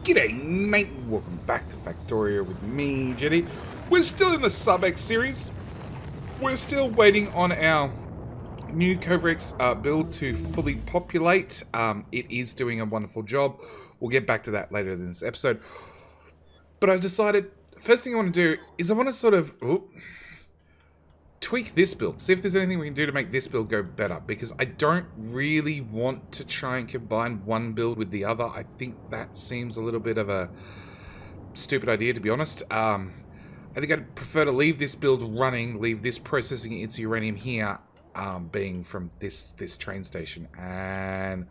G'day mate, welcome back to Factorio with me, Jetty. We're still in the SubX series. We're still waiting on our new Covrex build to fully populate. It is doing a wonderful job. We'll get back to that later in this episode. But I've decided, first thing I want to do is I want to sort of tweak this build. See if there's anything we can do to make this build go better. Because I don't really want to try and combine one build with the other. I think that seems a little bit of a stupid idea, to be honest. I think I'd prefer to leave this build running, leave this processing its uranium here, being from this train station. And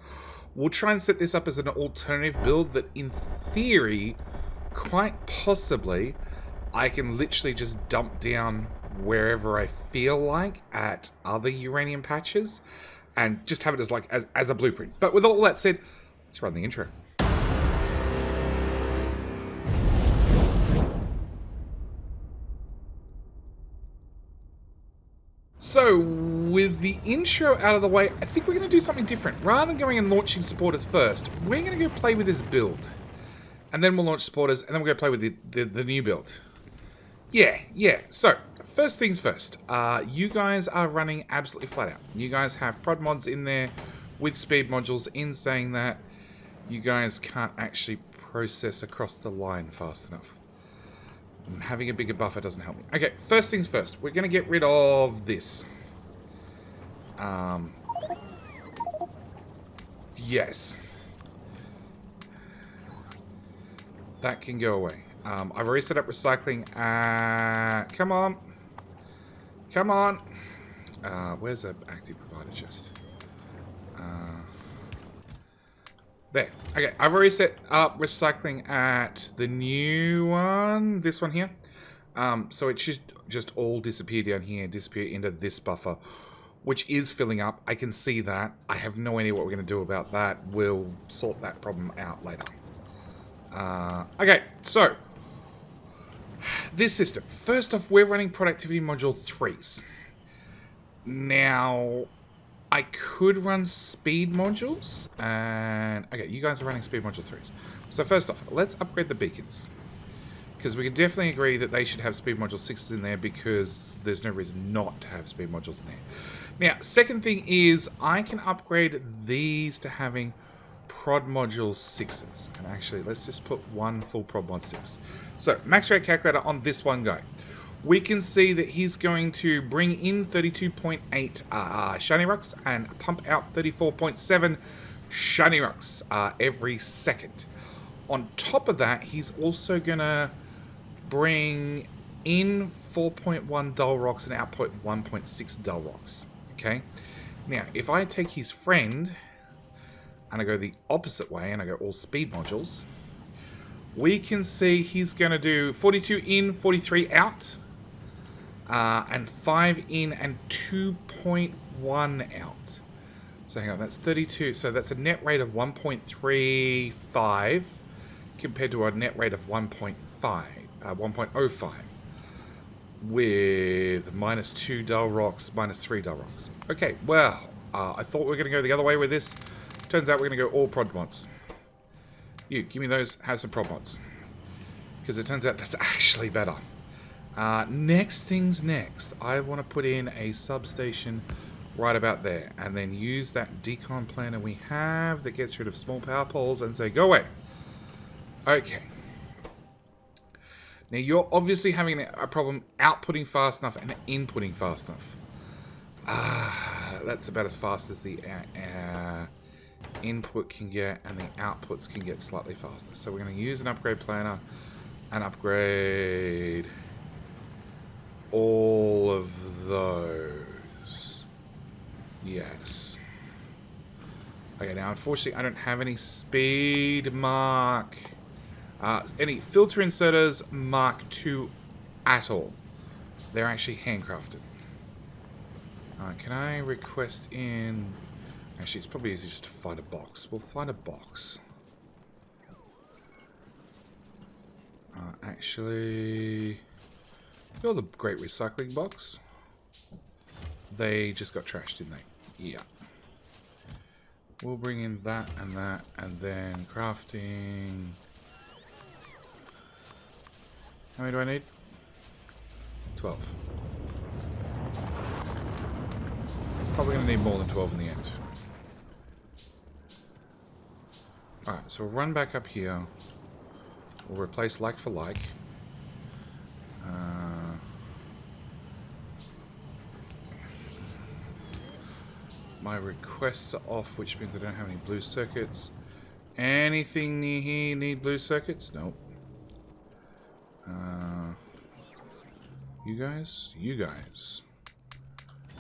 we'll try and set this up as an alternative build that, in theory, quite possibly, I can literally just dump down wherever I feel like at other uranium patches and just have it as a blueprint. But with all that said, let's run the intro. So, with the intro out of the way, I think we're going to do something different. Rather than going and launching supporters first, we're going to go play with this build. And then we'll launch supporters, and then we're going to play with the new build. Yeah. So, first things first. You guys are running absolutely flat out. You guys have prod mods in there with speed modules. In saying that, you guys can't actually process across the line fast enough. And having a bigger buffer doesn't help me. Okay, first things first. We're going to get rid of this. Yes. That can go away. I've already set up recycling. Come on. Where's the active provider chest? There. Okay, I've already set up recycling at the new one. This one here. So it should just all disappear down here, disappear into this buffer, which is filling up. I can see that. I have no idea what we're going to do about that. We'll sort that problem out later. Okay, so this system. First off, we're running productivity module 3s. Now, I could run speed modules, and okay, you guys are running speed module 3s. So first off, let's upgrade the beacons, because we can definitely agree that they should have speed module 6s in there, because there's no reason not to have speed modules in there. Now, second thing is I can upgrade these to having prod module 6s. And actually, let's just put one full prod mod 6. So, max rate calculator on this one guy. We can see that he's going to bring in 32.8 shiny rocks and pump out 34.7 shiny rocks every second. On top of that, he's also going to bring in 4.1 dull rocks and output 1.6 dull rocks. Okay? Now, if I take his friend and I go the opposite way and I go all speed modules, we can see he's going to do 42 in, 43 out, and 5 in and 2.1 out. So hang on, that's 32. So that's a net rate of 1.35 compared to a net rate of 1.05 with minus 2 dull rocks, minus 3 dull rocks. Okay, well, I thought we were going to go the other way with this. Turns out we're going to go all prod mods. You, give me those, have some prod mods. Because it turns out that's actually better. Next things next. I want to put in a substation right about there. And then use that decon planner we have that gets rid of small power poles and say, go away. Okay. Now you're obviously having a problem outputting fast enough and inputting fast enough. That's about as fast as the input can get, and the outputs can get slightly faster. So we're going to use an upgrade planner and upgrade all of those. Yes. Okay, now unfortunately I don't have any speed mark, any filter inserters Mark II at all. They're actually handcrafted. Can I request in... Actually, it's probably easy just to find a box. We'll find a box. Actually... You're the great recycling box. They just got trashed, didn't they? Yeah. We'll bring in that, and then crafting, How many do I need? 12. Probably going to need more than 12 in the end. Alright, so we'll run back up here. We'll replace like for like. My requests are off, which means I don't have any blue circuits. Anything near here need blue circuits? Nope. You guys? You guys.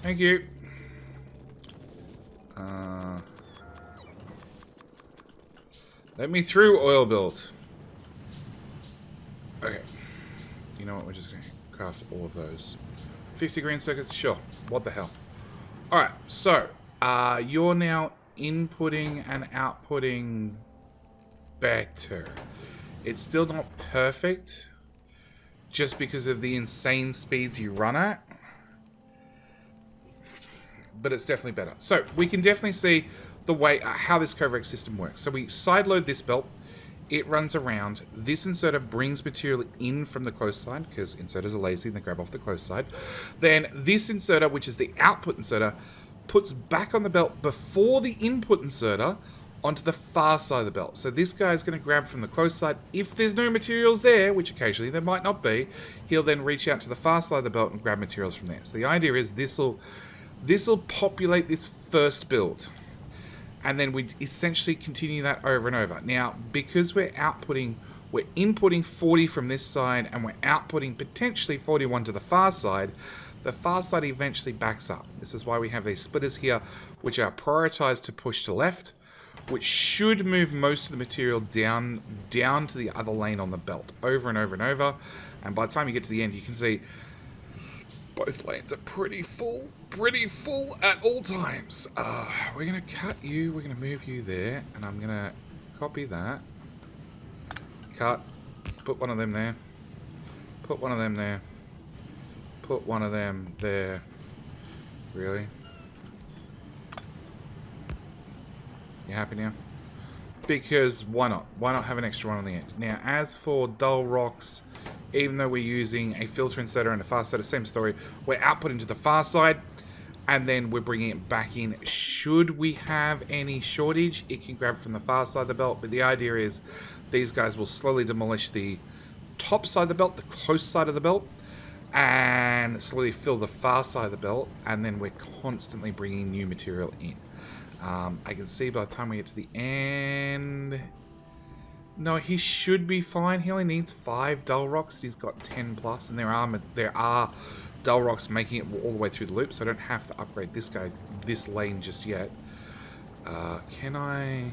Thank you. Let me through, oil build. Okay. You know what? We're just going to craft all of those. 50 green circuits? Sure. What the hell? Alright, so you're now inputting and outputting better. It's still not perfect just because of the insane speeds you run at, but it's definitely better. So we can definitely see the way how this Coverx system works. So we sideload this belt, it runs around, this inserter brings material in from the close side because inserters are lazy and they grab off the close side. Then this inserter, which is the output inserter, puts back on the belt before the input inserter onto the far side of the belt. So this guy is going to grab from the close side. If there's no materials there, which occasionally there might not be, he'll then reach out to the far side of the belt and grab materials from there. So the idea is this will populate this first build. And then we essentially continue that over and over. Now, because we're inputting 40 from this side and we're outputting potentially 41 to the far side eventually backs up. This is why we have these splitters here, which are prioritized to push to left, which should move most of the material down to the other lane on the belt, over and over and over. And by the time you get to the end, you can see both lanes are pretty full at all times. We're going to cut you, we're going to move you there, and I'm going to copy that. Cut, put one of them there, put one of them there, put one of them there. Really? You happy now? Because why not? Why not have an extra one on the end? Now, as for dull rocks, even though we're using a filter inserter and a far side, same story. We're outputting to the far side, and then we're bringing it back in. Should we have any shortage, it can grab from the far side of the belt. But the idea is these guys will slowly demolish the top side of the belt, the close side of the belt, and slowly fill the far side of the belt, and then we're constantly bringing new material in. I can see by the time we get to the end... No, he should be fine. He only needs 5 dull rocks. He's got 10 plus, and there are dull rocks making it all the way through the loop, so I don't have to upgrade this lane just yet. Can I...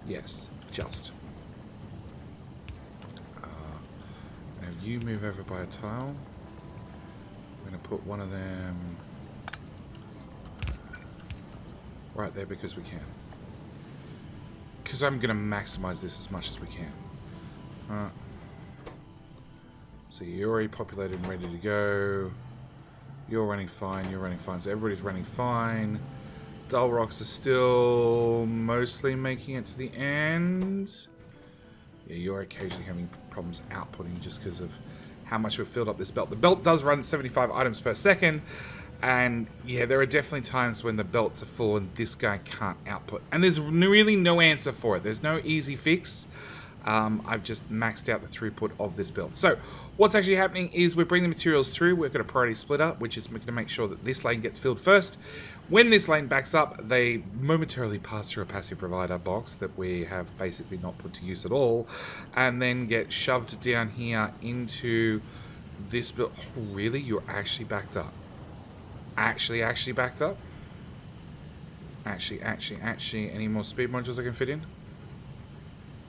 Yes, just. Now you move over by a tile. I'm going to put one of them right there because we can. Because I'm going to maximize this as much as we can. So you're already populated and ready to go. You're running fine, you're running fine. So everybody's running fine. Dull rocks are still mostly making it to the end. Yeah, you're occasionally having problems outputting just because of how much we've filled up this belt. The belt does run 75 items per second. And yeah, there are definitely times when the belts are full and this guy can't output. And there's really no answer for it. There's no easy fix. I've just maxed out the throughput of this build. So what's actually happening is we're bringing the materials through. We've got a priority splitter, which is going to make sure that this lane gets filled first. When this lane backs up, they momentarily pass through a passive provider box that we have basically not put to use at all, and then get shoved down here into this build. Oh, really? You're actually backed up? Actually backed up? Actually, any more speed modules I can fit in?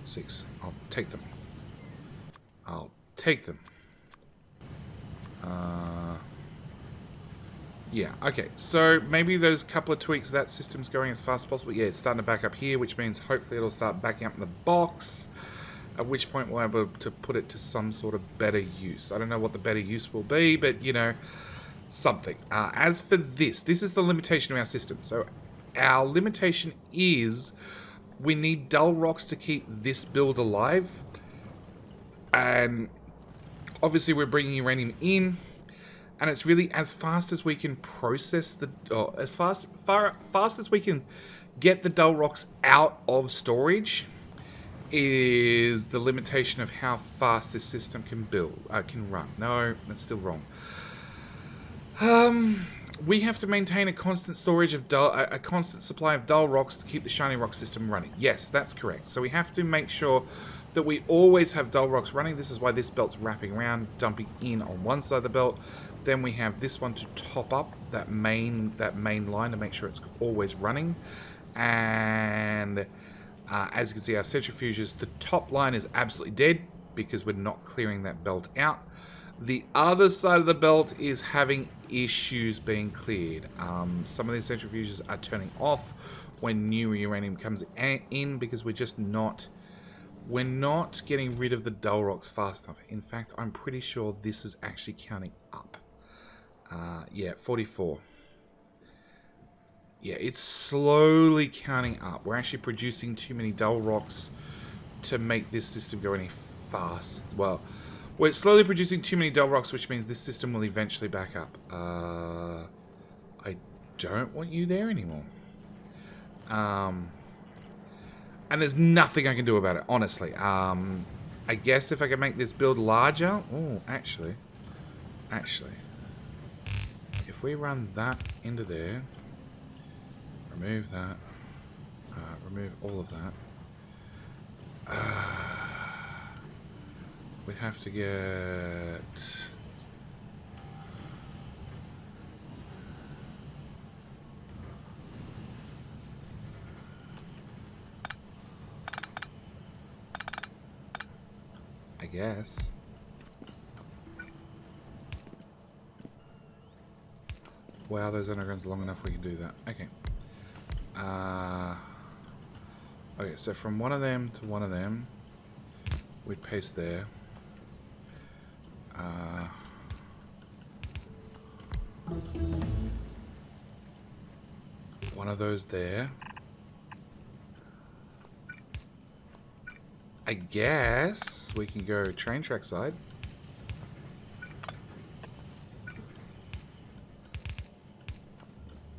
6. I'll take them. I'll take them. Yeah, okay. So maybe those couple of tweaks, that system's going as fast as possible. Yeah, it's starting to back up here, which means hopefully it'll start backing up in the box, at which point we'll be able to put it to some sort of better use. I don't know what the better use will be, but, you know, something. As for this is the limitation of our system. So our limitation is we need dull rocks to keep this build alive. And obviously we're bringing uranium in, and it's really as fast as we can process the, or as fast as we can get the dull rocks out of storage is the limitation of how fast this system can run. No, that's still wrong. We have to maintain a constant storage of a constant supply of dull rocks to keep the shiny rock system running. Yes, that's correct. So we have to make sure that we always have dull rocks running. This is why this belt's wrapping around, dumping in on one side of the belt. Then we have this one to top up that main line to make sure it's always running. And as you can see, our centrifuges, the top line is absolutely dead because we're not clearing that belt out. The other side of the belt is having issues being cleared. Some of these centrifuges are turning off when new uranium comes in because we're not getting rid of the dull rocks fast enough. In fact, I'm pretty sure this is actually counting up. Yeah, 44. Yeah, it's slowly counting up. We're actually producing too many dull rocks to make this system go any fast. Well, we're slowly producing too many dull rocks, which means this system will eventually back up. I don't want you there anymore. And there's nothing I can do about it, honestly. I guess if I can make this build larger... Oh, actually. If we run that into there... Remove that. Remove all of that. We have to get... I guess. Wow, those undergrounds are long enough we can do that. Okay. Okay, so from one of them to one of them, we'd paste there. One of those there. I guess we can go train track side.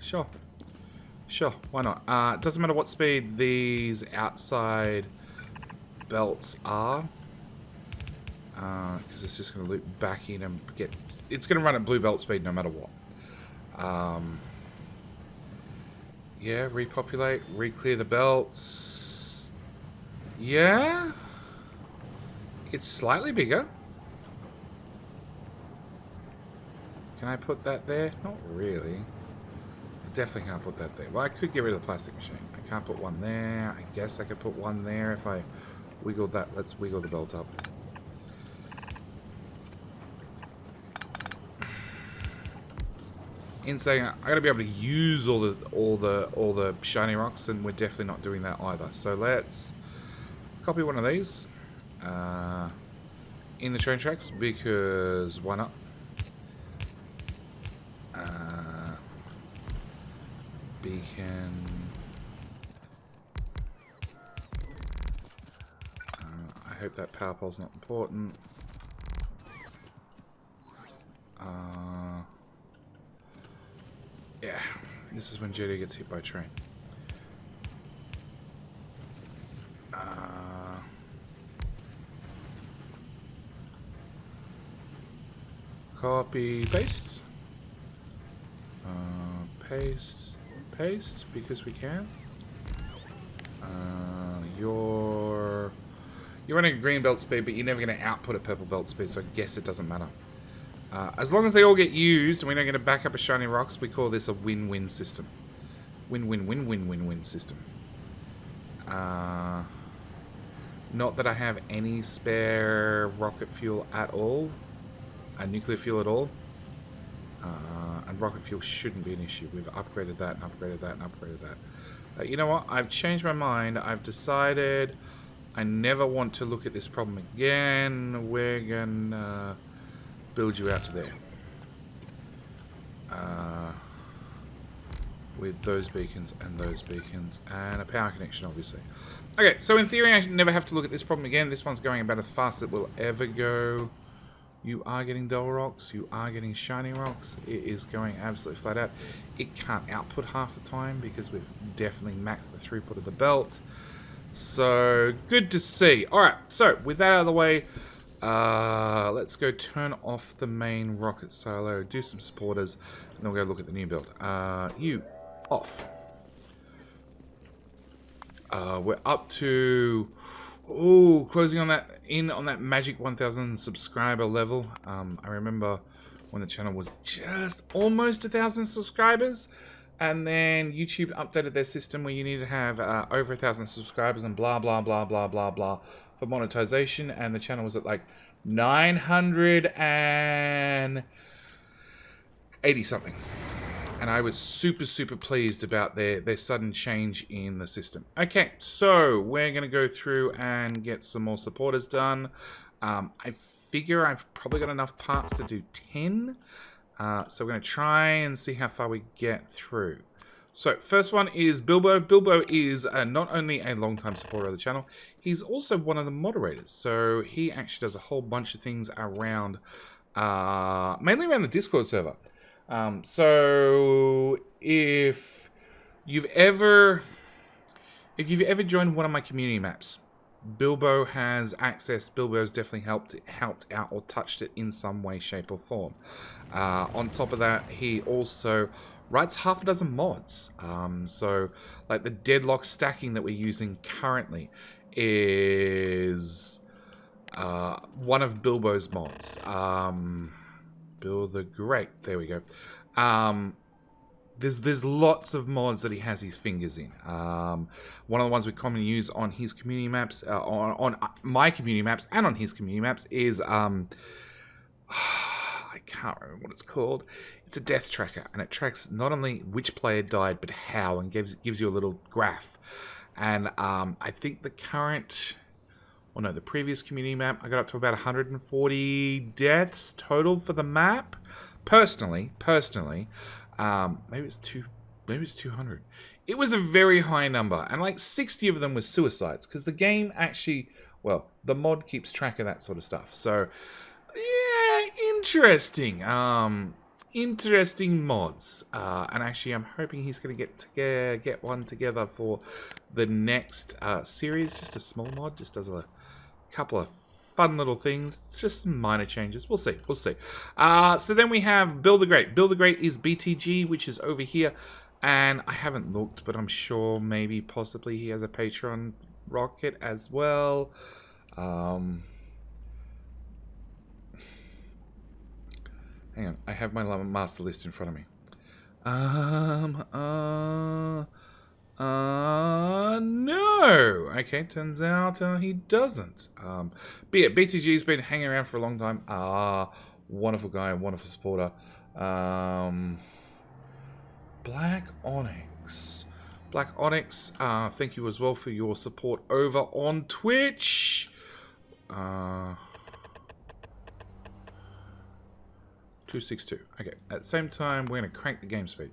Sure. Sure, why not? It doesn't matter what speed these outside belts are. Because it's just going to loop back in and get... It's going to run at blue belt speed no matter what. Yeah, repopulate, re-clear the belts. Yeah. It's slightly bigger. Can I put that there? Not really. I definitely can't put that there. Well, I could get rid of the plastic machine. I can't put one there. I guess I could put one there if I wiggled that. Let's wiggle the belt up. In saying I gotta be able to use all the shiny rocks, and we're definitely not doing that either. So let's copy one of these in the train tracks because why not? Beacon. I hope that power pole's not important. Yeah, this is when Jetty gets hit by a train. Copy, paste. Paste, because we can. You're running a green belt speed, but you're never going to output at purple belt speed, so I guess it doesn't matter. As long as they all get used and we don't get to back up a shiny rocks, we call this a win-win system. Win-win-win-win-win-win system. Not that I have any spare rocket fuel at all. Nuclear fuel at all. And rocket fuel shouldn't be an issue. We've upgraded that and upgraded that and upgraded that. You know what? I've changed my mind. I've decided I never want to look at this problem again. We're gonna build you out to there. with those beacons and those beacons, and a power connection, obviously. Okay, so in theory, I should never have to look at this problem again. This one's going about as fast as it will ever go. You are getting dull rocks. You are getting shiny rocks. It is going absolutely flat out. It can't output half the time because we've definitely maxed the throughput of the belt. So, good to see. Alright, so with that out of the way, let's go turn off the main rocket silo, do some supporters, and then we'll go look at the new build. You, off. We're up to... Ooh, closing on that magic 1,000 subscriber level. I remember when the channel was just almost 1,000 subscribers, and then YouTube updated their system where you need to have over 1,000 subscribers and blah blah blah blah blah blah for monetization, and the channel was at like 980 something. And I was super pleased about their sudden change in the system. Okay, so we're going to go through and get some more supporters done. I figure I've probably got enough parts to do 10. So we're going to try and see how far we get through. So first one is Bilbo. Bilbo is not only a long-time supporter of the channel, he's also one of the moderators. So he actually does a whole bunch of things around, mainly around the Discord server. So if you've ever joined one of my community maps, Bilbo has access. Bilbo's definitely helped out or touched it in some way, shape, or form. On top of that, he also writes half a dozen mods. So like the deadlock stacking that we're using currently is one of Bilbo's mods. Bill the Great. There we go. There's lots of mods that he has his fingers in. One of the ones we commonly use on his community maps, on my community maps, and on his community maps is I can't remember what it's called. It's a death tracker, and it tracks not only which player died, but how, and gives you a little graph. And I think the current... Oh no, the previous community map, I got up to about 140 deaths total for the map. Personally, maybe it's 200. It was a very high number, and like 60 of them were suicides, because the game actually, well, the mod keeps track of that sort of stuff. So, yeah, interesting. Interesting mods. And actually, I'm hoping he's going to get one together for the next series. Just a small mod, just does a couple of fun little things. It's just some minor changes. We'll see. So then we have Build the Great. Build the Great is BTG, which is over here. And I haven't looked, but I'm sure maybe possibly he has a Patreon rocket as well. Hang on, I have my master list in front of me. No. Okay, turns out he doesn't. But yeah, BTG's been hanging around for a long time. Wonderful guy, wonderful supporter. Black Onyx. Black Onyx, thank you as well for your support over on Twitch. 262. Okay, at the same time, we're going to crank the game speed.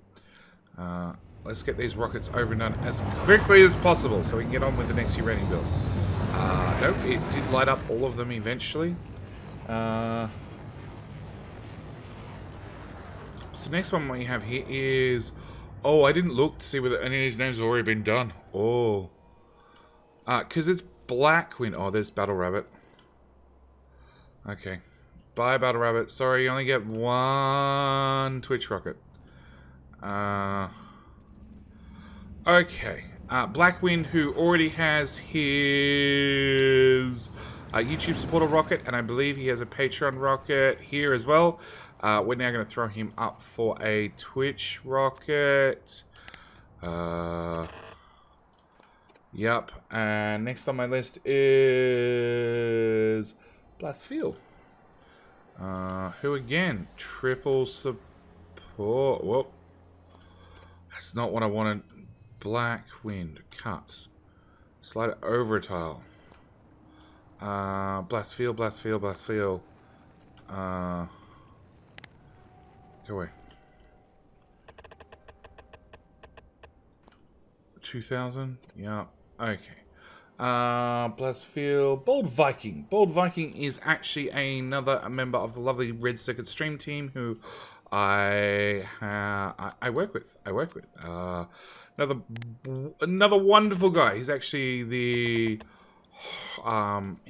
Let's get these rockets over and done as quickly as possible so we can get on with the next uranium build. Nope, it did light up all of them eventually. So next one we have here is... Oh, I didn't look to see whether any of these names have already been done. Oh. Because it's Blackwind. Oh, there's Battle Rabbit. Okay. Bye, Battle Rabbit. Sorry, you only get one Twitch rocket. Okay. Blackwind, who already has his YouTube supporter rocket, and I believe he has a Patreon rocket here as well. We're now going to throw him up for a Twitch rocket. Yep. And next on my list is Blastfield. Who again? Triple support. Whoop. That's not what I wanted. Blackwind. Cut. Slide it over a tile. Blastfield. Go away. 2,000. Yeah. Okay. Blastfield. Bold Viking. Bold Viking is actually another member of the lovely Red Circuit stream team who I work with. Another wonderful guy. He's actually he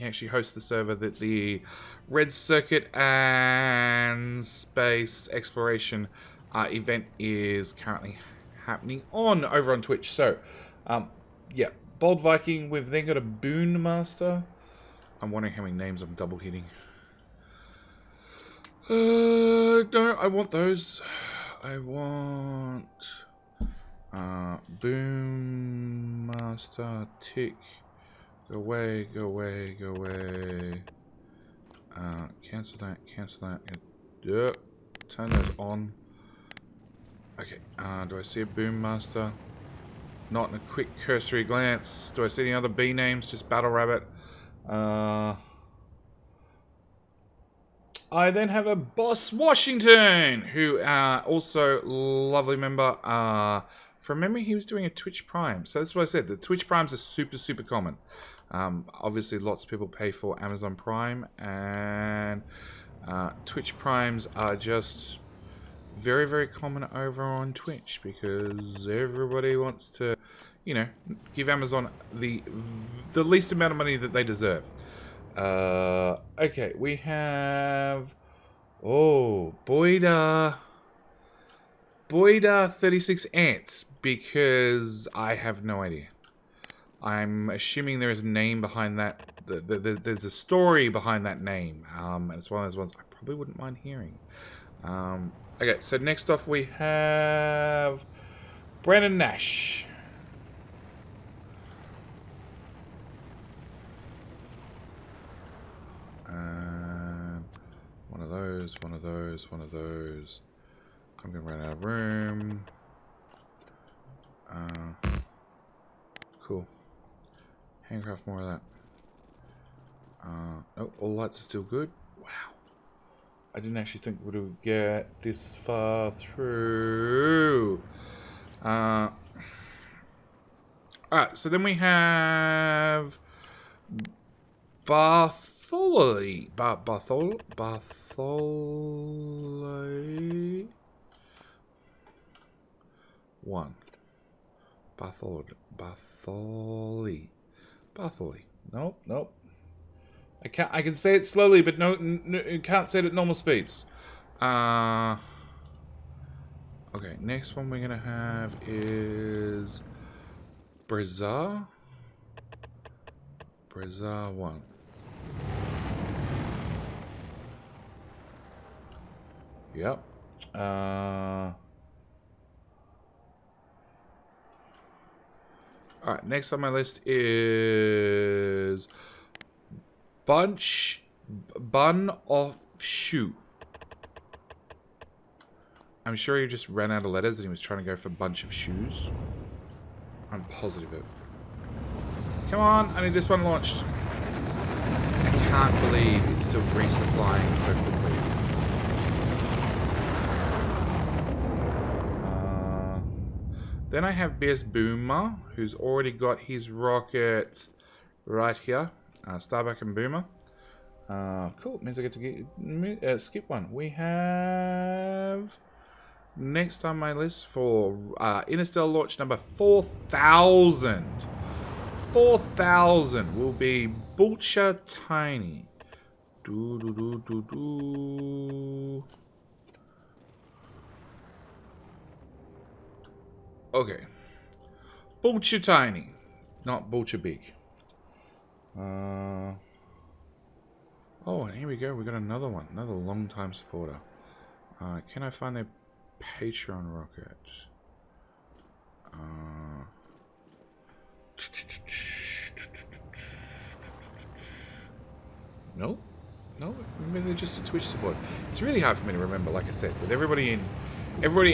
actually hosts the server that the Red Circuit and Space Exploration event is currently happening over on Twitch. So, yeah, Bold Viking. We've then got a Boon Master. I'm wondering how many names I'm double hitting. No, I want those. I want Boom Master, tick. Go away, go away, go away. Cancel that, cancel that. Yep. Turn those on. Okay, do I see a Boom Master? Not in a quick cursory glance. Do I see any other B names? Just Battle Rabbit. I then have a Boss Washington, who also lovely member. From memory, he was doing a Twitch Prime. So that's what I said. The Twitch Primes are super, super common. Obviously, lots of people pay for Amazon Prime, and Twitch Primes are just very, very common over on Twitch because everybody wants to, you know, give Amazon the least amount of money that they deserve. Okay, we have Boida 36 ants, because I have no idea. I'm assuming there is a name behind that. There's a story behind that name, and it's one of those ones I probably wouldn't mind hearing. Okay, so next off we have Brandon Nash. One of those, one of those, one of those. I'm gonna run out of room. Cool. Handcraft more of that. Oh, all lights are still good. Wow. I didn't actually think we would get this far through. Alright, so then we have Bartholomew. Bartholomew. One. Bartholomew. Nope, nope. I can say it slowly, but no, can't say it at normal speeds. Okay, next one we're gonna have is Brazar 1. Yep. Alright, next on my list is Bun of Shoe. I'm sure he just ran out of letters and he was trying to go for bunch of shoes. I'm positive of it. Come on, I need this one launched. I can't believe it's still resupplying so quickly. Then I have BS Boomer, who's already got his rocket right here. Starbuck and Boomer. Cool, means I get to skip one. We have next on my list for Interstellar launch number 4,000. 4,000 will be Butcher Tiny. Okay. Butcher Tiny, not Butcher Big. Oh, and here we go. We got another one. Another long-time supporter. Can I find a Patreon rocket? No? No? Maybe they're just a Twitch support. It's really hard for me to remember, like I said. With everybody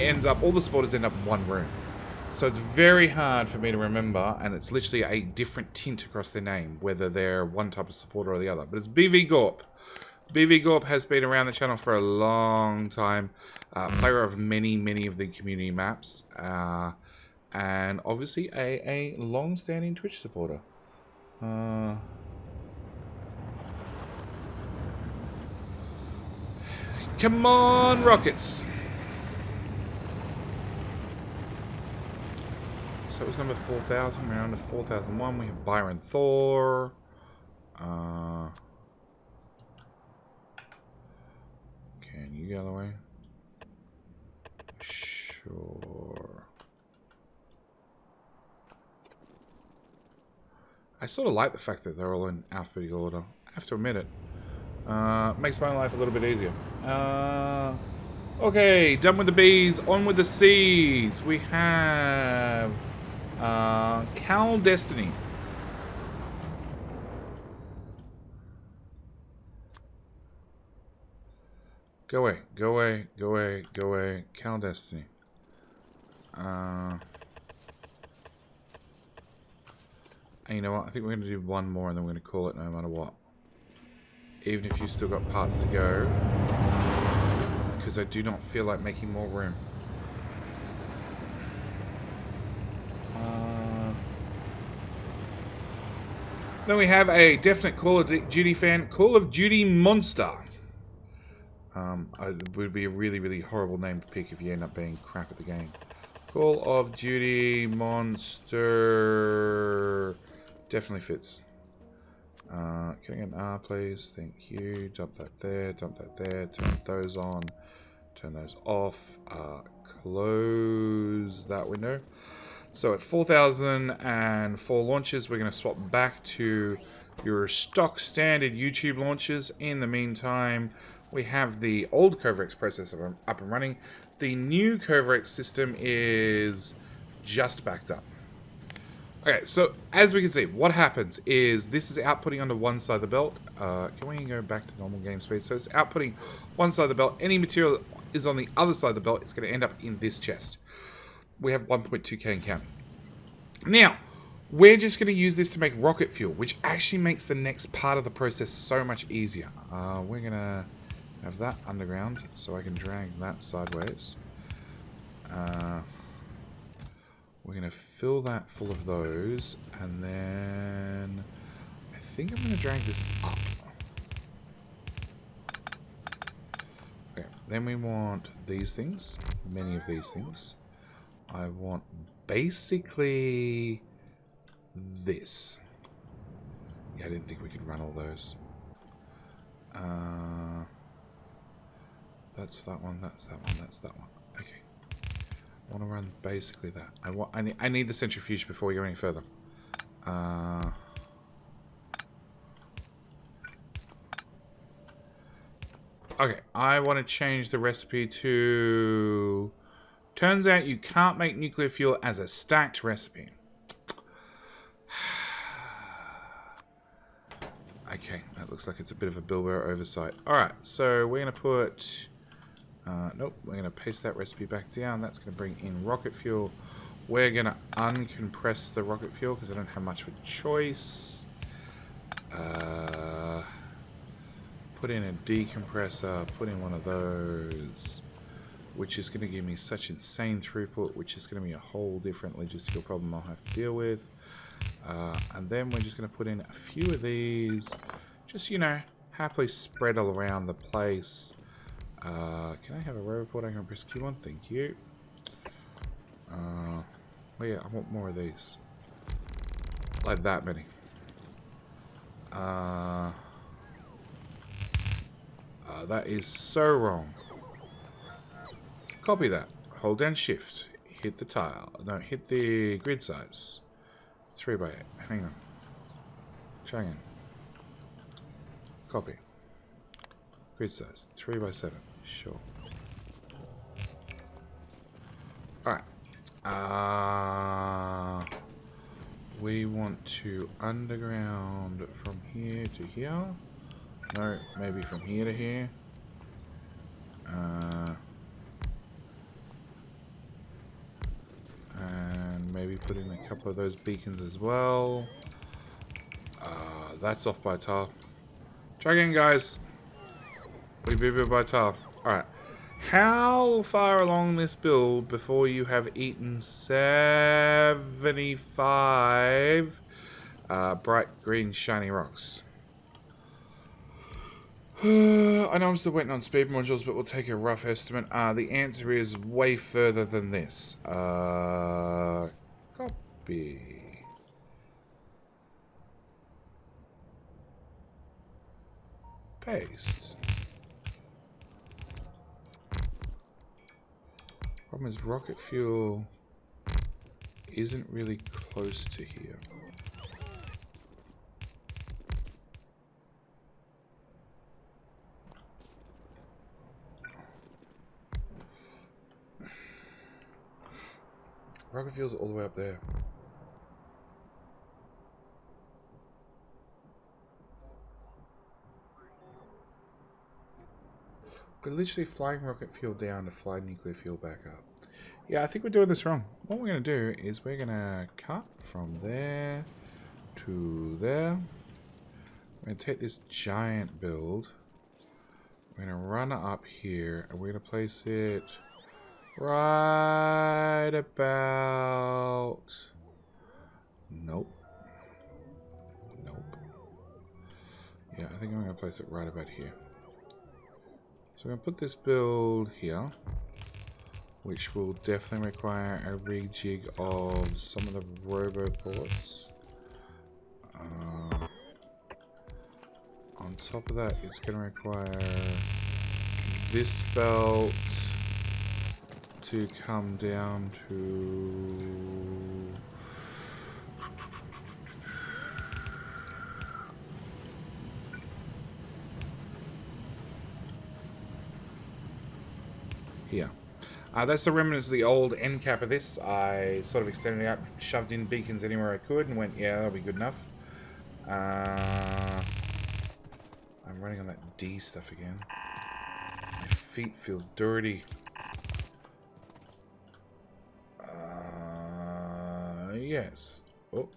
ends up, all the supporters end up in one room. So it's very hard for me to remember, and it's literally a different tint across their name, whether they're one type of supporter or the other. But it's BV Gorp. BV Gorp has been around the channel for a long time. Player of many, many of the community maps. And obviously a long-standing Twitch supporter. Come on, rockets! So it was number 4,000. We're on to 4,001. We have Byron Thor. Can you get out of the way? Sure. I sort of like the fact that they're all in alphabetical order. I have to admit it. Makes my life a little bit easier. Okay, done with the B's, on with the C's. We have Cal Destiny. Go away, go away, go away, go away. Cal Destiny. And you know what? I think we're going to do one more and then we're going to call it no matter what. Even if you've still got parts to go. Because I do not feel like making more room. Then we have a definite Call of Duty fan. Call of Duty Monster. It would be a really, really horrible name to pick if you end up being crap at the game. Call of Duty Monster. Definitely fits. Can I get an R, please? Thank you. Dump that there. Dump that there. Turn those on. Turn those off. Close that window. So at 4,004 launches, we're going to swap back to your stock standard YouTube launches. In the meantime, we have the old Coverx processor up and running. The new Coverx system is just backed up. Okay, so as we can see, what happens is this is outputting onto one side of the belt. Can we go back to normal game speed? So it's outputting one side of the belt. Any material that is on the other side of the belt, it's going to end up in this chest. We have 1.2k in counting. Now, we're just going to use this to make rocket fuel, which actually makes the next part of the process so much easier. We're going to have that underground, so I can drag that sideways. We're going to fill that full of those, and then I think I'm going to drag this up. Okay, then we want these things, many of these things. I want basically this. Yeah, I didn't think we could run all those. That's that one, that's that one, that's that one. Okay. I want to run basically that. I need the centrifuge before we go any further. Okay, I want to change the recipe to... Turns out you can't make nuclear fuel as a stacked recipe. Okay, that looks like it's a bit of a Bilbo oversight. Alright, so we're going to put... nope, we're going to paste that recipe back down. That's going to bring in rocket fuel. We're going to uncompress the rocket fuel because I don't have much of a choice. Put in a decompressor, put in one of those, which is going to give me such insane throughput, which is going to be a whole different logistical problem I'll have to deal with. And then we're just going to put in a few of these, just, you know, happily spread all around the place. Can I have a row report? I can press Q1, thank you. Oh yeah, I want more of these. Like that many. That is so wrong. Copy that. Hold down shift. Hit the tile. No, hit the grid size. 3x8. Hang on. Try again. Copy. Grid size. 3x7. Sure. Alright. We want to underground from here to here. No, maybe from here to here. And maybe put in a couple of those beacons as well. That's off by a tile. Try again, guys. We beat it by a tile. Alright. How far along this build before you have eaten 75 bright green shiny rocks? I know I'm still waiting on speed modules, but we'll take a rough estimate. The answer is way further than this. Copy. Paste. Problem is, rocket fuel isn't really close to here. Rocket fuel's all the way up there. We're literally flying rocket fuel down to fly nuclear fuel back up. Yeah, I think we're doing this wrong. What we're going to do is we're going to cut from there to there. We're going to take this giant build. We're going to run it up here, and we're going to place it right about... Nope. Nope. Yeah, I think I'm going to place it right about here. So I'm going to put this build here, which will definitely require a rejig of some of the roboports. On top of that, it's going to require this belt to come down to... here. That's the remnants of the old end cap of this. I sort of extended it out, shoved in beacons anywhere I could, and went, yeah, that'll be good enough. I'm running on that D stuff again. My feet feel dirty. Yes. Oh,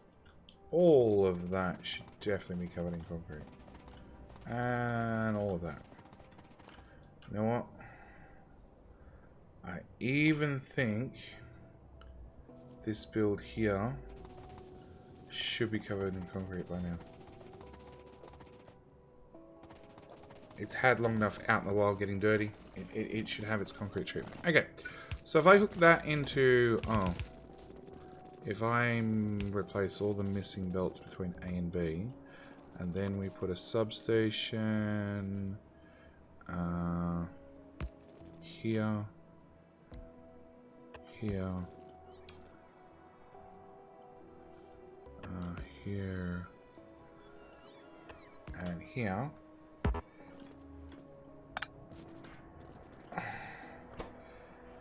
all of that should definitely be covered in concrete. And all of that. You know what? I even think this build here should be covered in concrete by now. It's had long enough out in the wild getting dirty. It should have its concrete treatment. Okay, so if I hook that into... Oh. If I replace all the missing belts between A and B, and then we put a substation here, here, here, and here.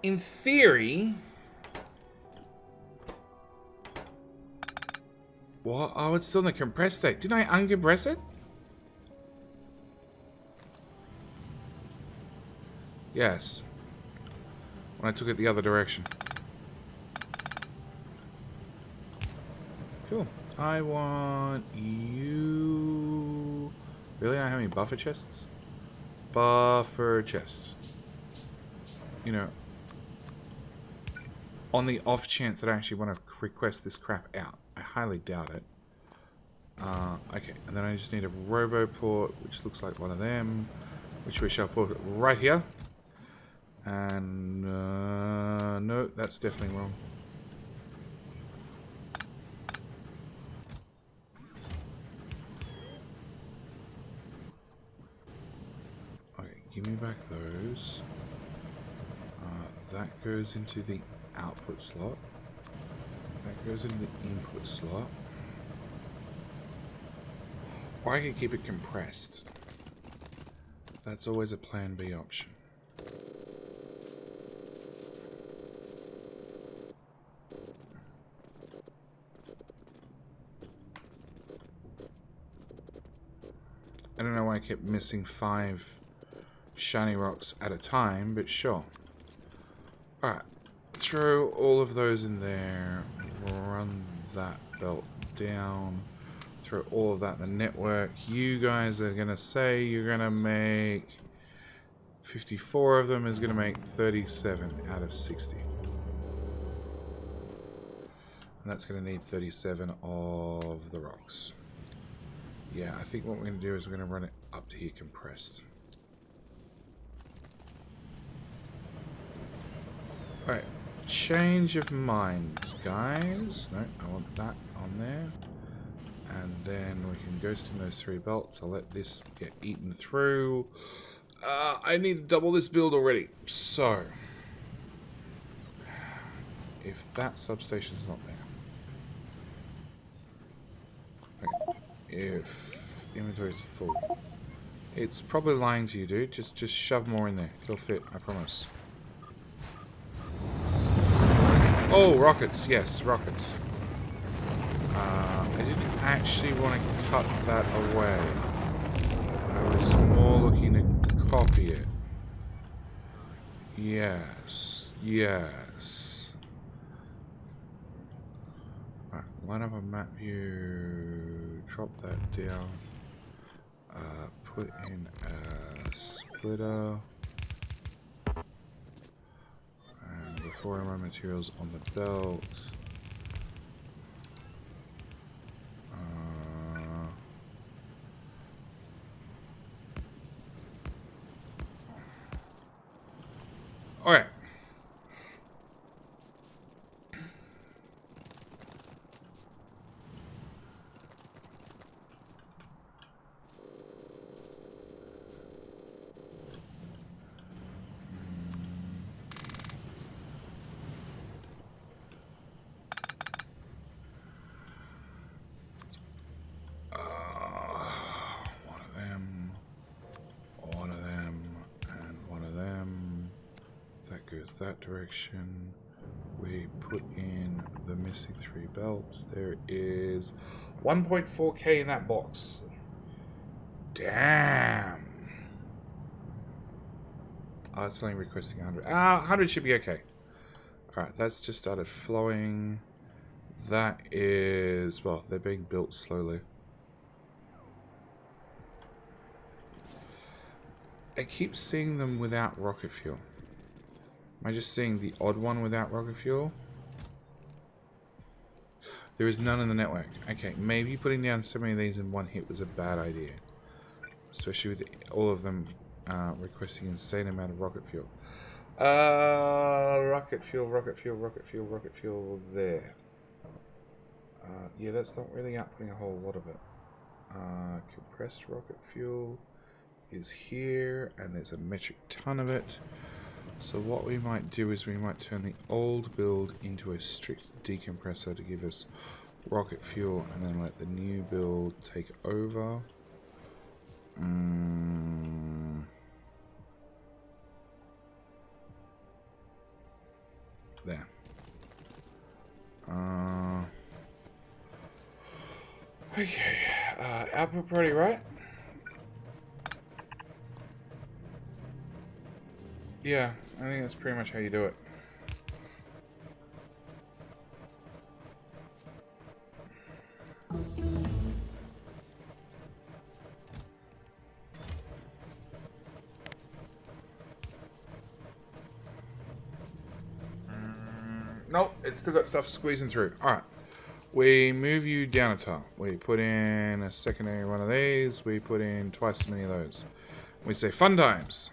In theory... What? Oh, it's still in the compressed state. Didn't I uncompress it? Yes. When I took it the other direction. Cool. I want you... Really? I don't have any buffer chests? Buffer chests. You know, on the off chance that I actually want to request this crap out. I highly doubt it. Okay, and then I just need a roboport, which looks like one of them, which we shall put right here. And, no, that's definitely wrong. Okay, give me back those. That goes into the output slot. That goes into the input slot. Or I can keep it compressed. That's always a plan B option. I don't know why I kept missing 5 shiny rocks at a time, but sure. Alright, throw all of those in there, run that belt down, throw all of that in the network. You guys are going to say you're going to make 54 of them is going to make 37 out of 60. And that's going to need 37 of the rocks. Yeah, I think what we're going to do is we're going to run it up to here compressed. Alright, change of mind, guys. No, I want that on there. And then we can ghost in those 3 belts. I'll let this get eaten through. I need to double this build already. So, if that substation's not there. Okay. If inventory is full. It's probably lying to you, dude. Just shove more in there. It'll fit, I promise. Oh, rockets. Yes, rockets. I didn't actually want to cut that away. I was more looking to copy it. Yes. Yes. Right, line up a map view. Drop that down. Put in a splitter. And before I run materials on the belt. Alright. That direction. We put in the missing 3 belts. There is 1.4k in that box. Damn. Oh, it's only requesting 100. 100 should be okay. Alright, that's just started flowing. That is, well, they're being built slowly. I keep seeing them without rocket fuel. Am I just seeing the odd one without rocket fuel? There is none in the network. Okay, maybe putting down so many of these in one hit was a bad idea. Especially with all of them requesting insane amount of rocket fuel. Rocket fuel there. Yeah, that's not really outputting a whole lot of it. Compressed rocket fuel is here, and there's a metric ton of it. So what we might do is we might turn the old build into a strict decompressor to give us rocket fuel, and then let the new build take over. There. Okay. Output priority, right? Yeah, I think that's pretty much how you do it. Nope, it's still got stuff squeezing through. Alright. We move you down a tile. We put in a secondary one of these. We put in twice as many of those. We say fun times.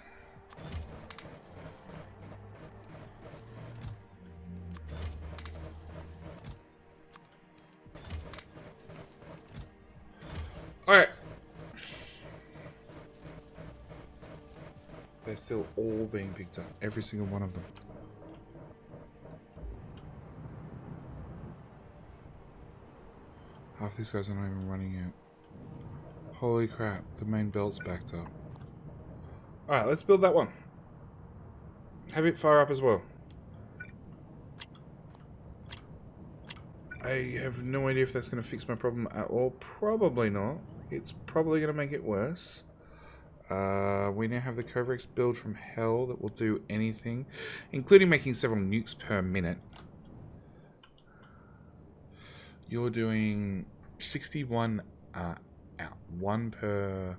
Alright. They're still all being picked up. Every single one of them. Half these guys are not even running yet. Holy crap, the main belt's backed up. Alright, let's build that one. Have it fire up as well. I have no idea if that's going to fix my problem at all. Probably not. It's probably going to make it worse. We now have the Covrex build from hell that will do anything, including making several nukes per minute. You're doing 61 out, 1 per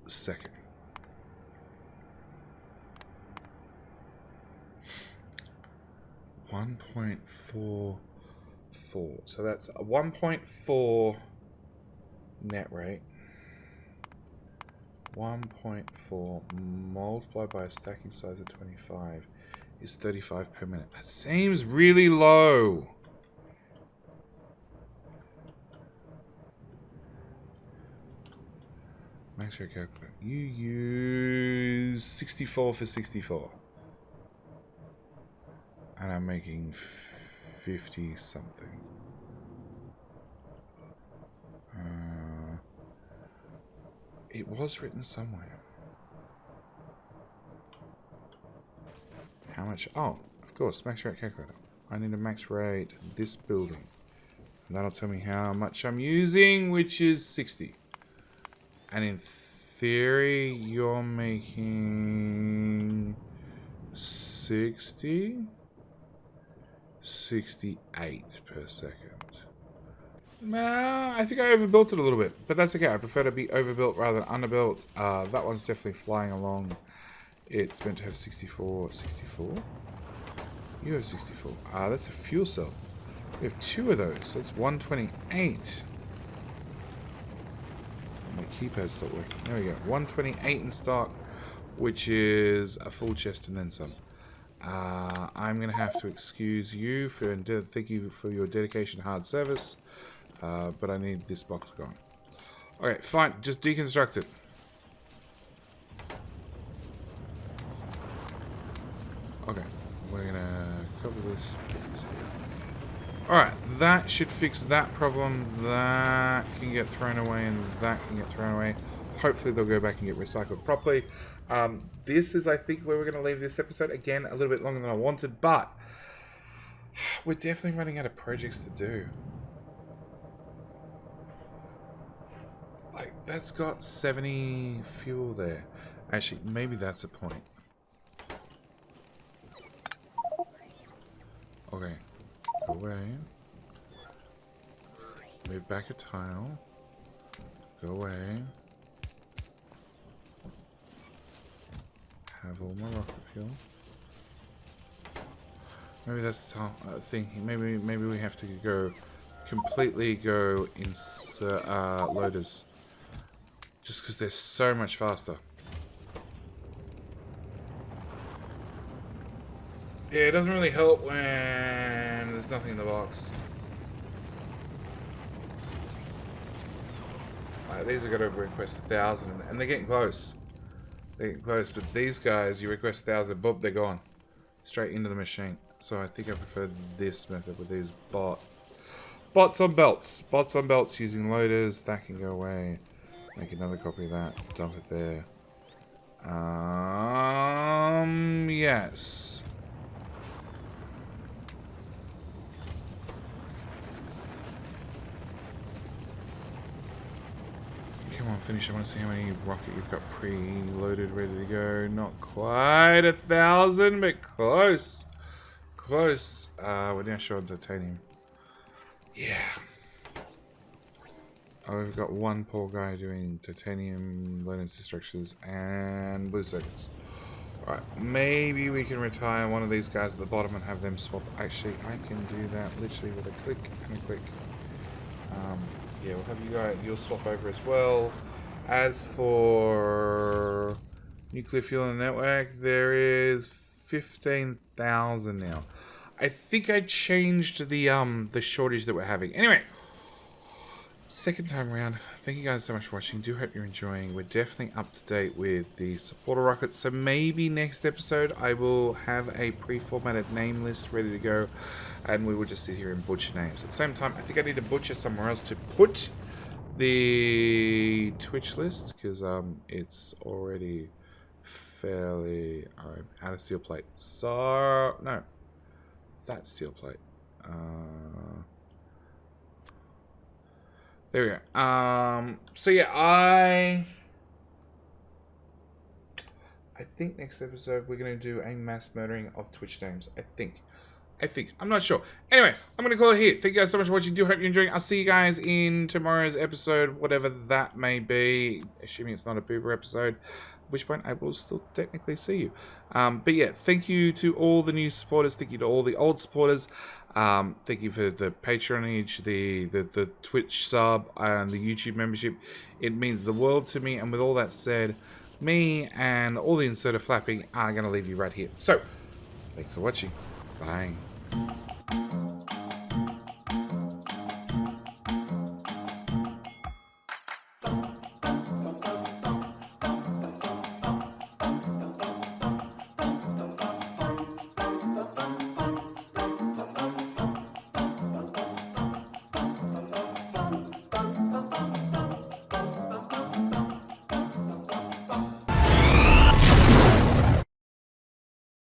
second. 1.44. So that's a 1.4 net rate. 1.4 multiplied by a stacking size of 25 is 35 per minute. That seems really low. Max rate calculator. You use 64 for 64. And I'm making 50 something. It was written somewhere. How much? Oh, of course, max rate calculator. I need a max rate this building. And that'll tell me how much I'm using, which is 60. And in theory, you're making 60? 68 per second. Nah, I think I overbuilt it a little bit, but that's okay. I prefer to be overbuilt rather than underbuilt. That one's definitely flying along. It's meant to have 64. 64? You have 64. That's a fuel cell. We have 2 of those. That's 128. My keypad stopped working. There we go. 128 in stock, which is a full chest and then some. I'm going to have to excuse you for thank you for your dedication and hard service. But I need this box gone. Okay, fine. Just deconstruct it. Okay, we're gonna cover this. Alright, that should fix that problem. That can get thrown away and that can get thrown away. Hopefully they'll go back and get recycled properly. This is, I think, where we're going to leave this episode. Again, a little bit longer than I wanted, but we're definitely running out of projects to do. Like, that's got 70 fuel there. Actually, maybe that's a point. Okay. Go away. Move back a tile. Go away. Have all my rocket fuel. Maybe that's the thing. Maybe we have to completely go insert loaders. Just because they're so much faster. Yeah, it doesn't really help when there's nothing in the box. These are going to request 1,000, and they're getting close. They're getting close, but these guys, you request 1,000, boop, they're gone. Straight into the machine. So I think I prefer this method with these bots. Bots on belts. Bots on belts using loaders. That can go away. Make another copy of that. Dump it there. Yes. Come on, finish. I want to see how many rocket you've got pre-loaded, ready to go. Not quite 1,000, but close. Close. We're now short on titanium. Yeah. Oh, we've got one poor guy doing titanium, Lennox structures, and blue circuits. Alright, maybe we can retire one of these guys at the bottom and have them swap. Actually, I can do that literally with a click and a click. Yeah, we'll have you guys, you'll swap over as well. As for nuclear fuel in the network, there is 15,000 now. I think I changed the shortage that we're having. Anyway, second time around. Thank you guys so much for watching. Do hope you're enjoying. We're definitely up to date with the supporter rockets. So maybe next episode I will have a pre-formatted name list ready to go, and we will just sit here and butcher names. At the same time, I think I need to butcher somewhere else to put the Twitch list, because it's already fairly out of steel plate. So no, that's steel plate. There we go. So yeah, I think next episode we're going to do a mass murdering of Twitch names. I think. I'm not sure. Anyway, I'm going to call it here. Thank you guys so much for watching. Do hope you're enjoying. I'll see you guys in tomorrow's episode, whatever that may be, assuming it's not a pooper episode. which point I will still technically see you. But yeah, thank you to all the new supporters. Thank you to all the old supporters. Thank you for the patronage, the Twitch sub, and the YouTube membership. It means the world to me. And with all that said, me and all the inserter flapping are going to leave you right here. So, thanks for watching. Bye.